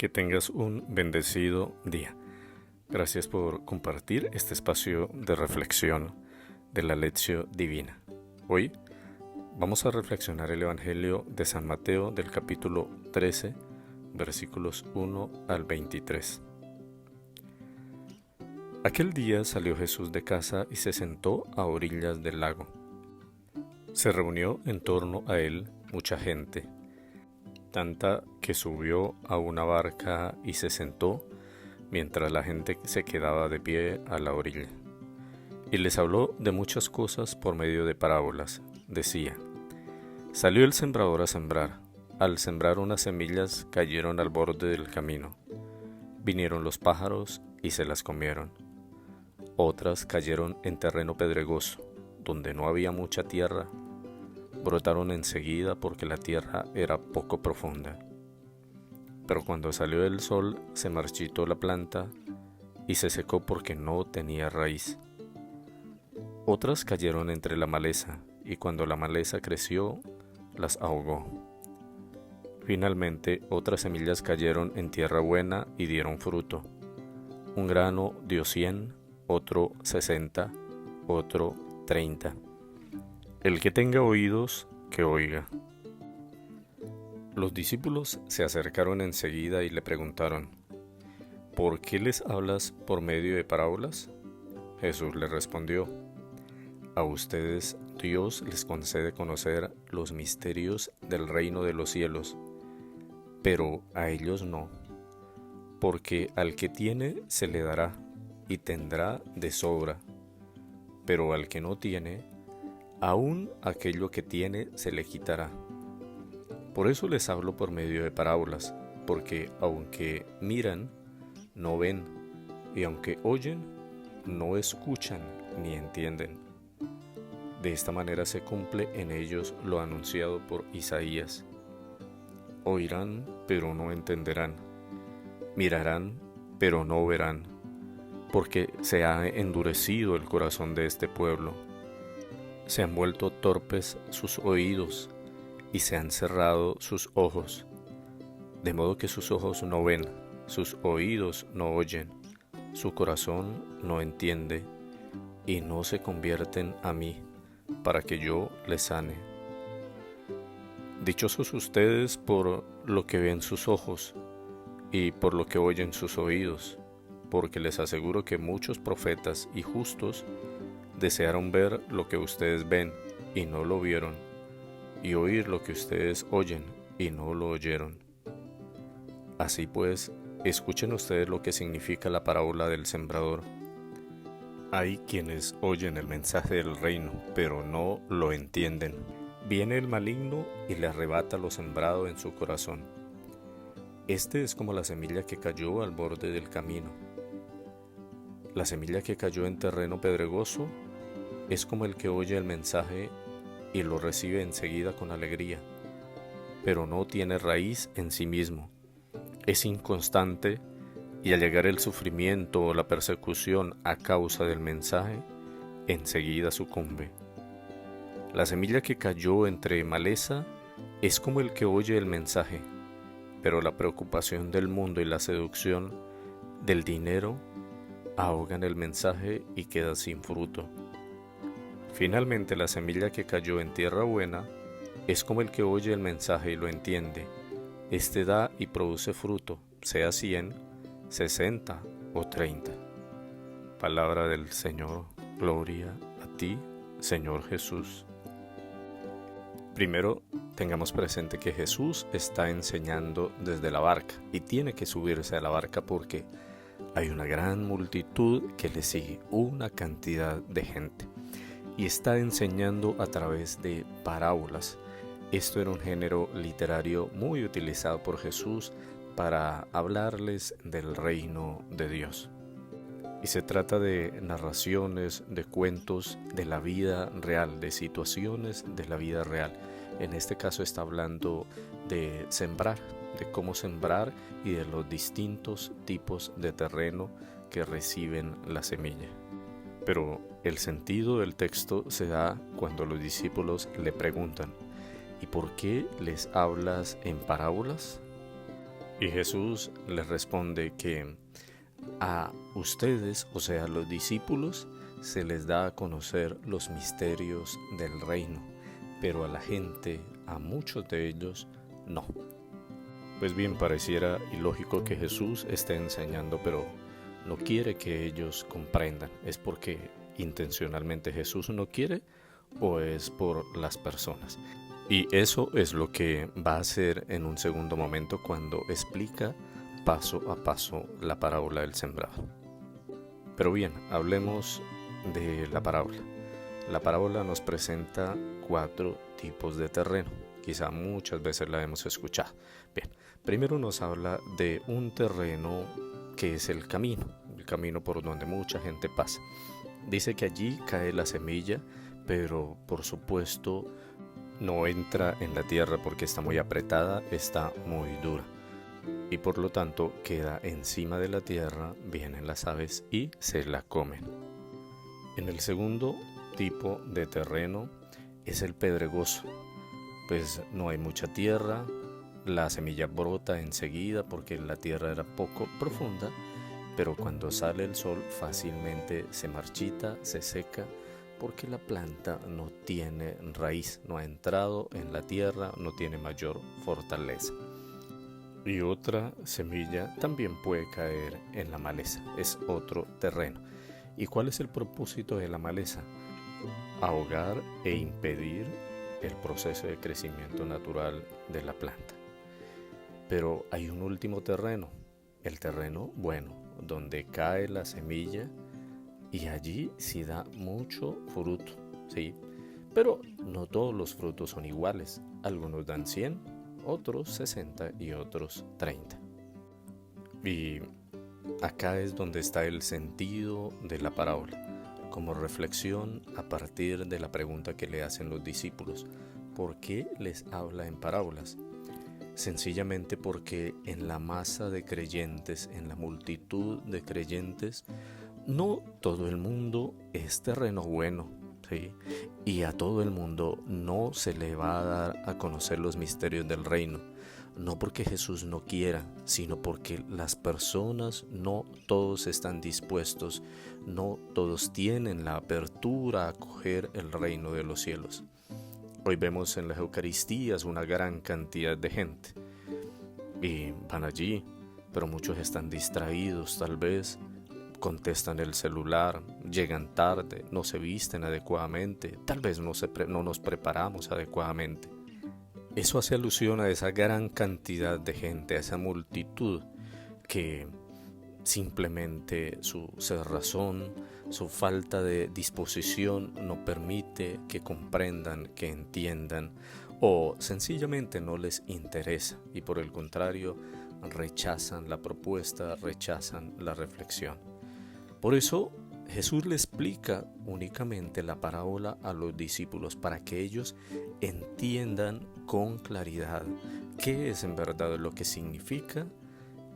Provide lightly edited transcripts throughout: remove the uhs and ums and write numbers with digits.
Que tengas un bendecido día. Gracias por compartir este espacio de reflexión de la Lección Divina. Hoy vamos a reflexionar el Evangelio de San Mateo del capítulo 13, versículos 1 al 23. Aquel día salió Jesús de casa y se sentó a orillas del lago. Se reunió en torno a él mucha gente, tanta que subió a una barca y se sentó, mientras la gente se quedaba de pie a la orilla. Y les habló de muchas cosas por medio de parábolas. Decía: Salió el sembrador a sembrar. Al sembrar unas semillas cayeron al borde del camino. Vinieron los pájaros y se las comieron. Otras cayeron en terreno pedregoso, donde no había mucha tierra. Brotaron enseguida porque la tierra era poco profunda. Pero cuando salió el sol se marchitó la planta y se secó porque no tenía raíz. Otras cayeron entre la maleza y cuando la maleza creció las ahogó. Finalmente otras semillas cayeron en tierra buena y dieron fruto. Un grano dio 100, otro 60, otro 30. El que tenga oídos, que oiga. Los discípulos se acercaron enseguida y le preguntaron: ¿Por qué les hablas por medio de parábolas? Jesús les respondió: A ustedes Dios les concede conocer los misterios del reino de los cielos, pero a ellos no, porque al que tiene se le dará y tendrá de sobra, pero al que no tiene, aún aquello que tiene se le quitará. Por eso les hablo por medio de parábolas, porque aunque miran, no ven, y aunque oyen, no escuchan ni entienden. De esta manera se cumple en ellos lo anunciado por Isaías: Oirán, pero no entenderán, mirarán, pero no verán, porque se ha endurecido el corazón de este pueblo. Se han vuelto torpes sus oídos y se han cerrado sus ojos, de modo que sus ojos no ven, sus oídos no oyen, su corazón no entiende, y no se convierten a mí, para que yo les sane. Dichosos ustedes por lo que ven sus ojos y por lo que oyen sus oídos, porque les aseguro que muchos profetas y justos desearon ver lo que ustedes ven y no lo vieron, y oír lo que ustedes oyen y no lo oyeron. Así pues, escuchen ustedes lo que significa la parábola del sembrador. Hay quienes oyen el mensaje del reino, pero no lo entienden. Viene el maligno y le arrebata lo sembrado en su corazón. Este es como la semilla que cayó al borde del camino. La semilla que cayó en terreno pedregoso es como el que oye el mensaje y lo recibe enseguida con alegría, pero no tiene raíz en sí mismo. Es inconstante y al llegar el sufrimiento o la persecución a causa del mensaje, enseguida sucumbe. La semilla que cayó entre maleza es como el que oye el mensaje, pero la preocupación del mundo y la seducción del dinero ahogan el mensaje y queda sin fruto. Finalmente, la semilla que cayó en tierra buena es como el que oye el mensaje y lo entiende. Este da y produce fruto, sea 100, 60 o 30. Palabra del Señor. Gloria a ti, Señor Jesús. Primero, tengamos presente que Jesús está enseñando desde la barca y tiene que subirse a la barca porque hay una gran multitud que le sigue, una cantidad de gente. Y está enseñando a través de parábolas. Esto era un género literario muy utilizado por Jesús para hablarles del reino de Dios. Y se trata de narraciones, de cuentos de la vida real, de situaciones de la vida real. En este caso está hablando de sembrar, de cómo sembrar y de los distintos tipos de terreno que reciben la semilla. Pero el sentido del texto se da cuando los discípulos le preguntan: ¿y por qué les hablas en parábolas? Y Jesús les responde que a ustedes, o sea, a los discípulos, se les da a conocer los misterios del reino, pero a la gente, a muchos de ellos, no. Pues bien, pareciera ilógico que Jesús esté enseñando, pero no quiere que ellos comprendan. ¿Es porque intencionalmente Jesús no quiere o es por las personas? Y eso es lo que va a hacer en un segundo momento cuando explica paso a paso la parábola del sembrado. Pero bien, hablemos de la parábola. La parábola nos presenta 4 tipos de terreno. Quizá muchas veces la hemos escuchado. Bien, primero nos habla de un terreno que es el camino por donde mucha gente pasa. Dice que allí cae la semilla, pero por supuesto no entra en la tierra porque está muy apretada, está muy dura. Y por lo tanto queda encima de la tierra, vienen las aves y se la comen. En el segundo tipo de terreno es el pedregoso. Pues no hay mucha tierra, la semilla brota enseguida porque la tierra era poco profunda, pero cuando sale el sol fácilmente se marchita, se seca, porque la planta no tiene raíz, no ha entrado en la tierra, no tiene mayor fortaleza. Y otra semilla también puede caer en la maleza, es otro terreno. ¿Y cuál es el propósito de la maleza? Ahogar e impedir el proceso de crecimiento natural de la planta. Pero hay un último terreno, el terreno bueno, donde cae la semilla y allí sí da mucho fruto, ¿sí? Pero no todos los frutos son iguales, algunos dan 100, otros 60 y otros 30. Y acá es donde está el sentido de la parábola, como reflexión a partir de la pregunta que le hacen los discípulos. ¿Por qué les habla en parábolas? Sencillamente porque en la masa de creyentes, en la multitud de creyentes, no todo el mundo es terreno bueno, ¿sí? Y a todo el mundo no se le va a dar a conocer los misterios del reino. No porque Jesús no quiera, sino porque las personas no todos están dispuestos, no todos tienen la apertura a acoger el reino de los cielos. Hoy vemos en las Eucaristías una gran cantidad de gente y van allí, pero muchos están distraídos tal vez, contestan el celular, llegan tarde, no se visten adecuadamente, tal vez no nos preparamos adecuadamente. Eso hace alusión a esa gran cantidad de gente, a esa multitud que simplemente su cerrazón, su falta de disposición no permite que comprendan, que entiendan o sencillamente no les interesa y por el contrario rechazan la propuesta, rechazan la reflexión. Por eso Jesús le explica únicamente la parábola a los discípulos para que ellos entiendan con claridad qué es en verdad lo que significa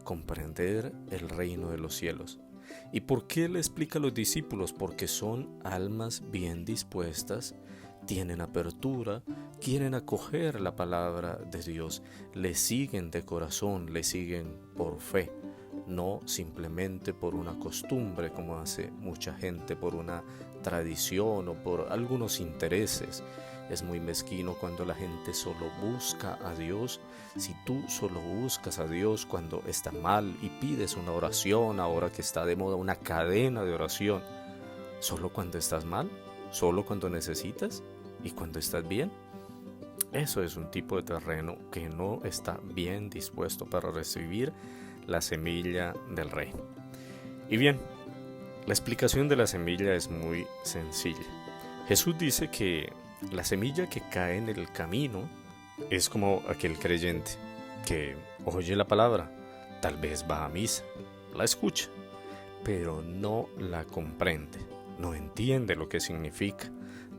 comprender el reino de los cielos. ¿Y por qué le explica a los discípulos? Porque son almas bien dispuestas, tienen apertura, quieren acoger la palabra de Dios, le siguen de corazón, le siguen por fe, no simplemente por una costumbre como hace mucha gente, por una tradición o por algunos intereses. Es muy mezquino cuando la gente solo busca a Dios. Si tú solo buscas a Dios cuando está mal y pides una oración, ahora que está de moda una cadena de oración, solo cuando estás mal, solo cuando necesitas y cuando estás bien, eso es un tipo de terreno que no está bien dispuesto para recibir la semilla del reino. Y bien, la explicación de la semilla es muy sencilla. Jesús dice que la semilla que cae en el camino es como aquel creyente que oye la palabra, tal vez va a misa, la escucha, pero no la comprende, no entiende lo que significa,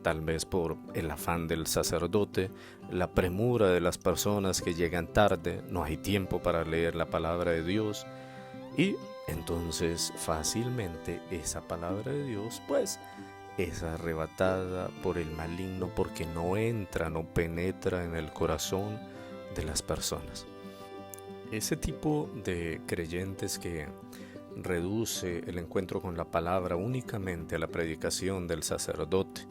tal vez por el afán del sacerdote, la premura de las personas que llegan tarde, no hay tiempo para leer la palabra de Dios y entonces fácilmente esa palabra de Dios pues es arrebatada por el maligno porque no entra, no penetra en el corazón de las personas. Ese tipo de creyentes que reduce el encuentro con la palabra únicamente a la predicación del sacerdote.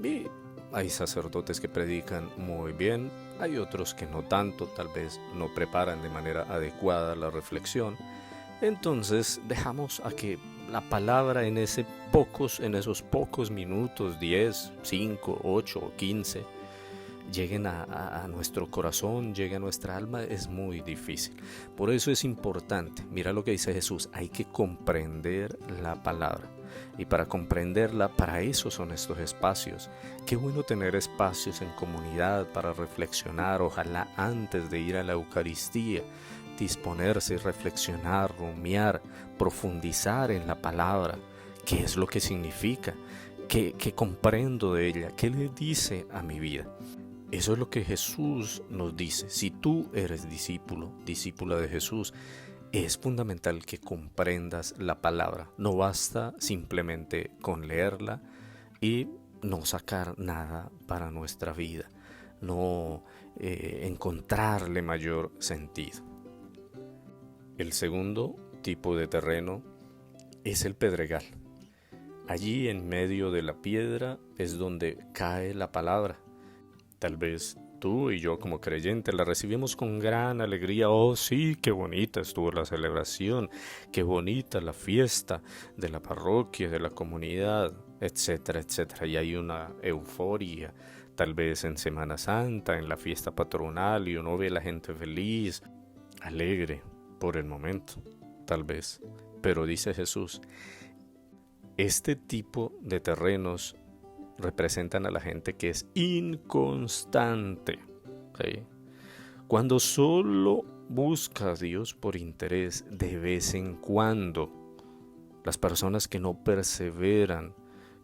Y hay sacerdotes que predican muy bien, hay otros que no tanto, tal vez no preparan de manera adecuada la reflexión. Entonces dejamos a que la palabra en esos pocos minutos, 10, 5, 8 o 15, lleguen a nuestro corazón, lleguen a nuestra alma, es muy difícil. Por eso es importante, mira lo que dice Jesús, hay que comprender la palabra. Y para comprenderla, para eso son estos espacios. Qué bueno tener espacios en comunidad para reflexionar, ojalá antes de ir a la Eucaristía, disponerse, reflexionar, rumiar, profundizar en la palabra. ¿Qué es lo que significa? ¿Qué comprendo de ella? ¿Qué le dice a mi vida? Eso es lo que Jesús nos dice. Si tú eres discípulo, discípula de Jesús, es fundamental que comprendas la palabra. No basta simplemente con leerla y no sacar nada para nuestra vida, no encontrarle mayor sentido. El segundo tipo de terreno es el pedregal. Allí en medio de la piedra es donde cae la palabra. Tal vez tú y yo como creyentes la recibimos con gran alegría. Oh sí, qué bonita estuvo la celebración, qué bonita la fiesta de la parroquia, de la comunidad, etcétera, etcétera. Y hay una euforia, tal vez en Semana Santa, en la fiesta patronal, y uno ve a la gente feliz, alegre por el momento, tal vez. Pero dice Jesús, este tipo de terrenos representan a la gente que es inconstante, ¿sí? Cuando solo busca a Dios por interés de vez en cuando, las personas que no perseveran,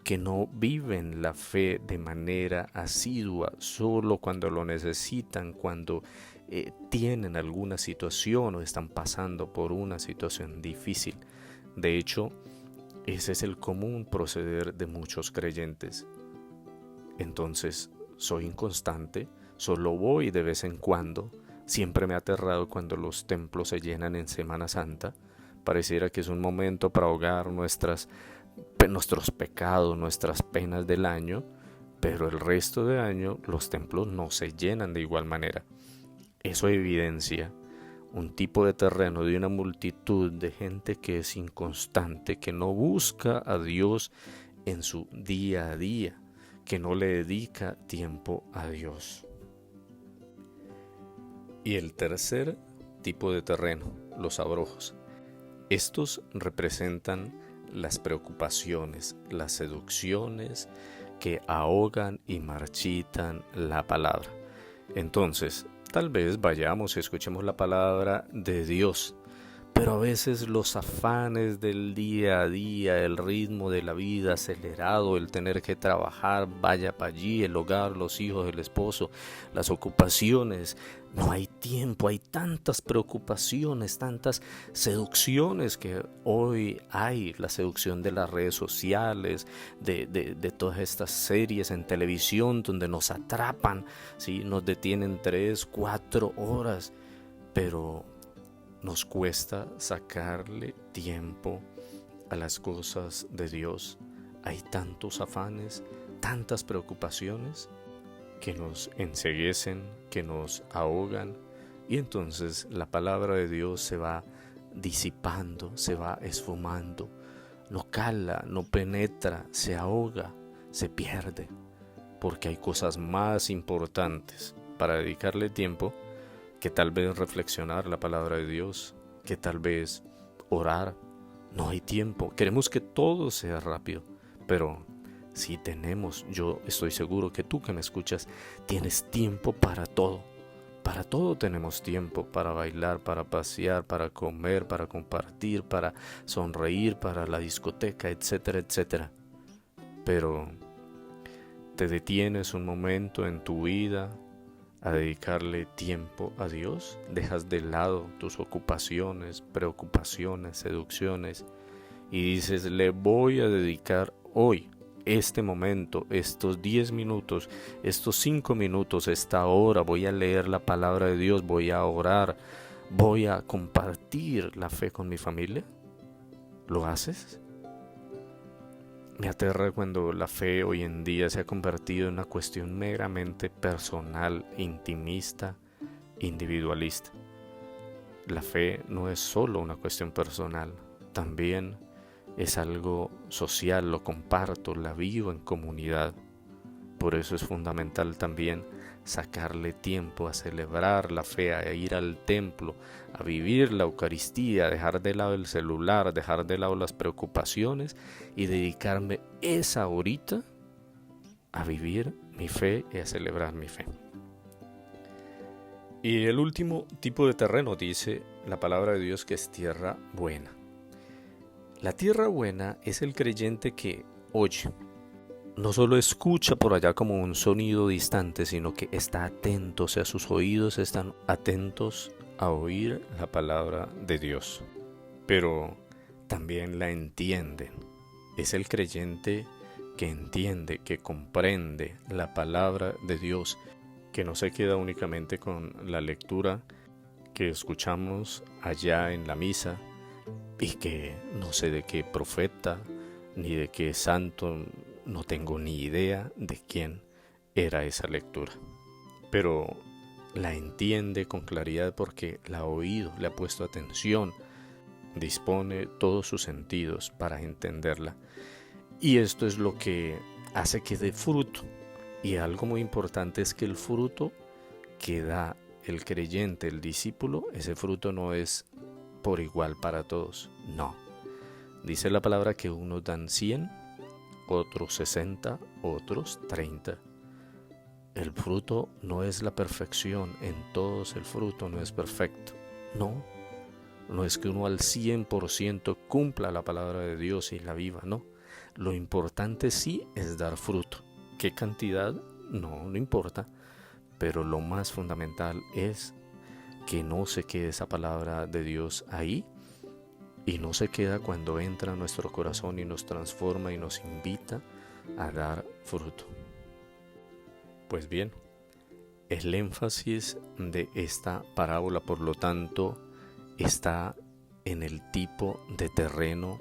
que no viven la fe de manera asidua, solo cuando lo necesitan, cuando tienen alguna situación o están pasando por una situación difícil. De hecho, ese es el común proceder de muchos creyentes. Entonces, soy inconstante, solo voy de vez en cuando. Siempre me ha aterrado cuando los templos se llenan en Semana Santa. Pareciera que es un momento para ahogar nuestros pecados, nuestras penas del año, pero el resto del año los templos no se llenan de igual manera. Eso evidencia un tipo de terreno de una multitud de gente que es inconstante, que no busca a Dios en su día a día, que no le dedica tiempo a Dios. Y el tercer tipo de terreno, los abrojos. Estos representan las preocupaciones, las seducciones que ahogan y marchitan la palabra. Entonces, tal vez vayamos y escuchemos la palabra de Dios, pero a veces los afanes del día a día, el ritmo de la vida acelerado, el tener que trabajar, vaya para allí, el hogar, los hijos, el esposo, las ocupaciones, no hay tiempo, hay tantas preocupaciones, tantas seducciones que hoy hay, la seducción de las redes sociales, de todas estas series en televisión donde nos atrapan, ¿sí? Nos detienen 3, 4 horas, pero nos cuesta sacarle tiempo a las cosas de Dios. Hay tantos afanes, tantas preocupaciones que nos enceguecen, que nos ahogan, y entonces la palabra de Dios se va disipando, se va esfumando, no cala, no penetra, se ahoga, se pierde, porque hay cosas más importantes para dedicarle tiempo que tal vez reflexionar la palabra de Dios, que tal vez orar. No hay tiempo, queremos que todo sea rápido, pero si tenemos, yo estoy seguro que tú que me escuchas, tienes tiempo para todo tenemos tiempo, para bailar, para pasear, para comer, para compartir, para sonreír, para la discoteca, etcétera, etcétera. Pero te detienes un momento en tu vida a dedicarle tiempo a Dios, dejas de lado tus ocupaciones, preocupaciones, seducciones y dices, le voy a dedicar hoy, este momento, estos 10 minutos, estos 5 minutos, esta hora, voy a leer la palabra de Dios, voy a orar, ¿Voy a compartir la fe con mi familia? ¿Lo haces? Me aterra cuando la fe hoy en día se ha convertido en una cuestión meramente personal, intimista, individualista. La fe no es solo una cuestión personal, también es algo social, lo comparto, la vivo en comunidad. Por eso es fundamental también sacarle tiempo a celebrar la fe, a ir al templo, a vivir la Eucaristía, dejar de lado el celular, dejar de lado las preocupaciones y dedicarme esa horita a vivir mi fe y a celebrar mi fe. Y el último tipo de terreno dice la palabra de Dios que es tierra buena. La tierra buena es el creyente que oye, no solo escucha por allá como un sonido distante, sino que está atento, o sea, sus oídos están atentos a oír la palabra de Dios, pero también la entienden. Es el creyente que entiende, que comprende la palabra de Dios, que no se queda únicamente con la lectura que escuchamos allá en la misa y que no sé de qué profeta ni de qué santo, no tengo ni idea de quién era esa lectura, pero la entiende con claridad porque la ha oído, le ha puesto atención, dispone todos sus sentidos para entenderla. Y esto es lo que hace que dé fruto. Y algo muy importante es que el fruto que da el creyente, el discípulo, ese fruto no es por igual para todos, no. Dice la palabra que unos dan 100, otros 60, otros 30. El fruto no es la perfección, en todos el fruto no es perfecto. No es que uno al 100% cumpla la palabra de Dios y la viva, no. Lo importante sí es dar fruto. ¿Qué cantidad? No importa. Pero lo más fundamental es que no se quede esa palabra de Dios ahí y no se queda cuando entra a nuestro corazón y nos transforma y nos invita a dar fruto. Pues bien, el énfasis de esta parábola, por lo tanto, está en el tipo de terreno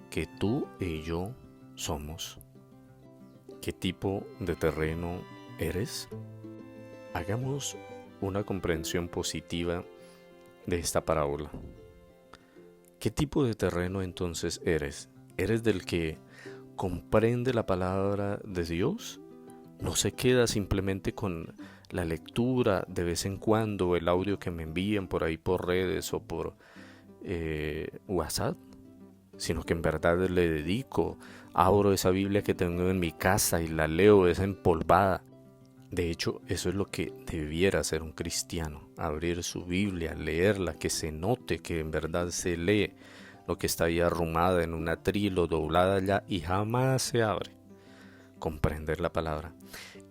que tú y yo somos. ¿Qué tipo de terreno eres? Hagamos una comprensión positiva de esta parábola. ¿Qué tipo de terreno entonces eres? ¿Eres del que comprende la palabra de Dios? ¿No se queda simplemente con la lectura de vez en cuando, el audio que me envían por ahí por redes o por WhatsApp? Sino que en verdad le dedico, abro esa Biblia que tengo en mi casa y la leo, es empolvada. De hecho, eso es lo que debiera hacer un cristiano, abrir su Biblia, leerla, que se note que en verdad se lee, lo que está ahí arrumada en un atril o doblada ya y jamás se abre. Comprender la palabra.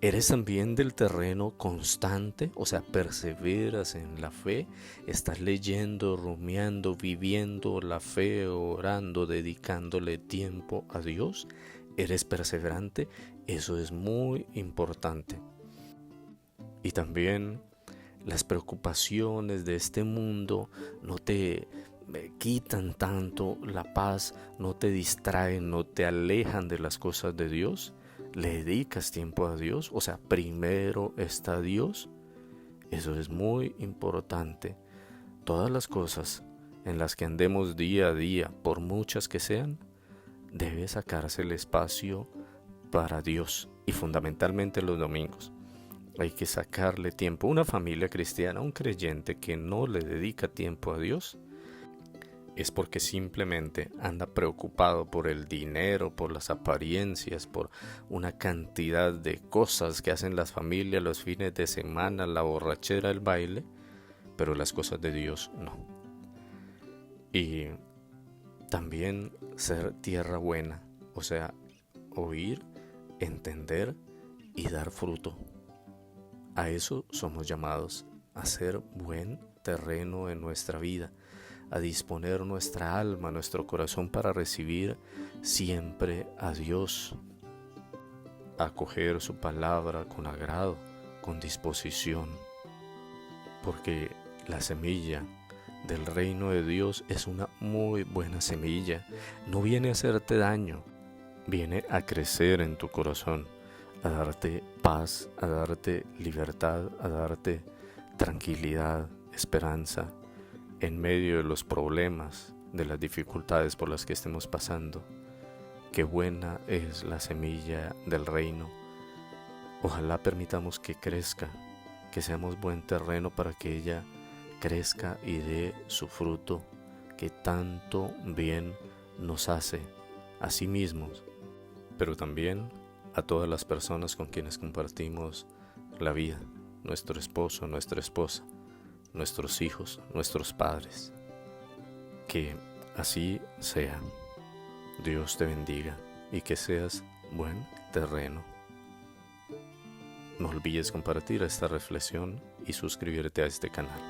¿Eres también del terreno constante? O sea, perseveras en la fe, estás leyendo, rumiando, viviendo la fe, orando, dedicándole tiempo a Dios. ¿Eres perseverante? Eso es muy importante. Y también las preocupaciones de este mundo no te quitan tanto la paz, no te distraen, no te alejan de las cosas de Dios. ¿Le dedicas tiempo a Dios? O sea, primero está Dios. Eso es muy importante. Todas las cosas en las que andemos día a día, por muchas que sean, debe sacarse el espacio para Dios y fundamentalmente los domingos. Hay que sacarle tiempo. Una familia cristiana, un creyente que no le dedica tiempo a Dios, es porque simplemente anda preocupado por el dinero, por las apariencias, por una cantidad de cosas que hacen las familias los fines de semana, la borrachera, el baile, pero las cosas de Dios no. Y también ser tierra buena, o sea, oír, entender y dar fruto. A eso somos llamados, a ser buen terreno en nuestra vida, a disponer nuestra alma, nuestro corazón para recibir siempre a Dios, a acoger su palabra con agrado, con disposición, porque la semilla del reino de Dios es una muy buena semilla. No viene a hacerte daño, viene a crecer en tu corazón, a darte paz, a darte libertad, a darte tranquilidad, esperanza en medio de los problemas, de las dificultades por las que estemos pasando. Qué buena es la semilla del reino. Ojalá permitamos que crezca, que seamos buen terreno para que ella crezca y dé su fruto que tanto bien nos hace a sí mismos, pero también a todas las personas con quienes compartimos la vida, nuestro esposo, nuestra esposa, nuestros hijos, nuestros padres. Que así sea. Dios te bendiga y que seas buen terreno. No olvides compartir esta reflexión y suscribirte a este canal.